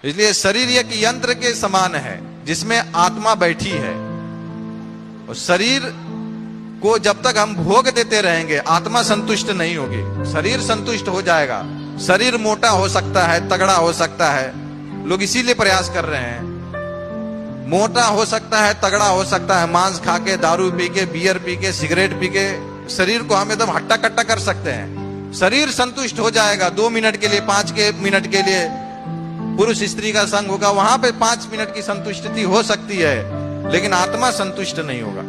इसलिए शरीर एक यंत्र के समान है जिसमें आत्मा बैठी है, और शरीर को जब तक हम भोग देते रहेंगे आत्मा संतुष्ट नहीं होगी। शरीर संतुष्ट हो जाएगा, शरीर मोटा हो सकता है, तगड़ा हो सकता है, लोग इसीलिए प्रयास कर रहे हैं। मोटा हो सकता है, तगड़ा हो सकता है, मांस खा के, दारू पी के, बियर पी के, सिगरेट पी के शरीर को हम एकदम हट्टा कट्टा कर सकते हैं। शरीर संतुष्ट हो जाएगा 2 मिनट के लिए, 5 मिनट के लिए पुरुष स्त्री का संग होगा, वहां पे 5 मिनट की संतुष्टि हो सकती है, लेकिन आत्मा संतुष्ट नहीं होगा।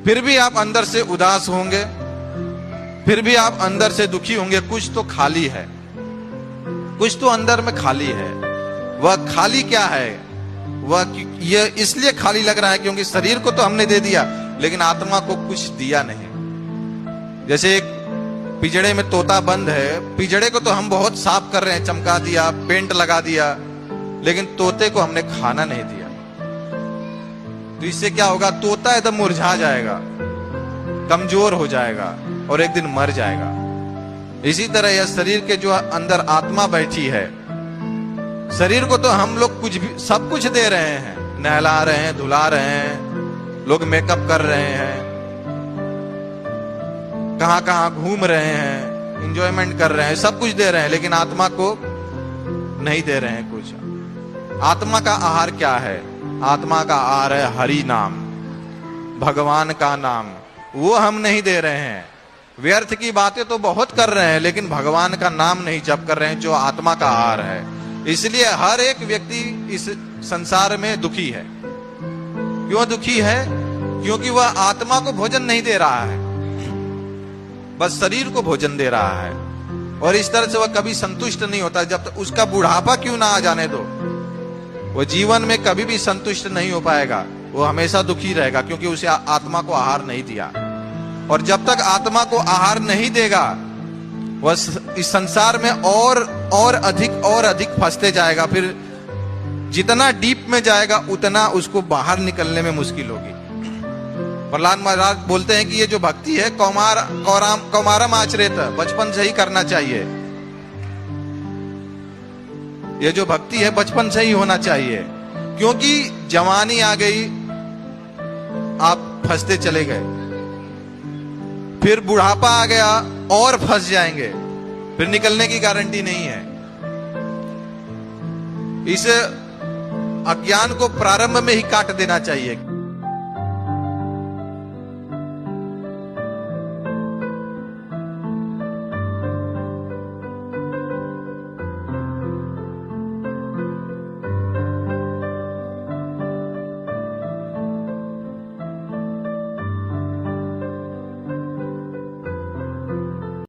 फिर भी आप अंदर से उदास होंगे, फिर भी आप अंदर से दुखी होंगे। कुछ तो खाली है, कुछ तो अंदर में खाली है। वह खाली क्या है? वह ये इसलिए खाली लग रहा है क्योंकि शरीर को तो हमने दे दिया, लेकिन आत्मा को कुछ दिया नहीं। जैसे एक पिंजड़े में तोता बंद है, पिंजड़े को तो हम बहुत साफ कर रहे हैं, चमका दिया, पेंट लगा दिया, लेकिन तोते को हमने खाना नहीं दिया। तो इससे क्या होगा? तोता एकदम मुरझा जाएगा, कमजोर हो जाएगा और एक दिन मर जाएगा। इसी तरह यह शरीर के जो अंदर आत्मा बैठी है, शरीर को तो हम लोग कुछ भी सब कुछ दे रहे हैं, नहला रहे हैं, धुला रहे हैं, लोग मेकअप कर रहे हैं, कहां कहां घूम रहे हैं, एंजॉयमेंट कर रहे हैं, सब कुछ दे रहे हैं, लेकिन आत्मा को नहीं दे रहे हैं कुछ। आत्मा का आहार क्या है? आत्मा का आहार है हरि नाम, भगवान का नाम। वो हम नहीं दे रहे हैं। व्यर्थ की बातें तो बहुत कर रहे हैं, लेकिन भगवान का नाम नहीं जप कर रहे हैं, जो आत्मा का आहार है। इसलिए हर एक व्यक्ति इस संसार में दुखी है। क्यों दुखी है? क्योंकि वह आत्मा को भोजन नहीं दे रहा है, बस शरीर को भोजन दे रहा है, और इस तरह से वह कभी संतुष्ट नहीं होता। जब तक उसका बुढ़ापा क्यों ना आ जाने दो, वह जीवन में कभी भी संतुष्ट नहीं हो पाएगा, वो हमेशा दुखी रहेगा, क्योंकि उसे आत्मा को आहार नहीं दिया। और जब तक आत्मा को आहार नहीं देगा, वह इस संसार में और अधिक फंसते जाएगा। फिर जितना डीप में जाएगा उतना उसको बाहर निकलने में मुश्किल होगी। प्रहलाद महाराज बोलते हैं कि ये जो भक्ति है कौमारम आचरित, बचपन से ही करना चाहिए। ये जो भक्ति है बचपन से ही होना चाहिए, क्योंकि जवानी आ गई, आप फंसते चले गए, फिर बुढ़ापा आ गया और फंस जाएंगे, फिर निकलने की गारंटी नहीं है। इस अज्ञान को प्रारंभ में ही काट देना चाहिए।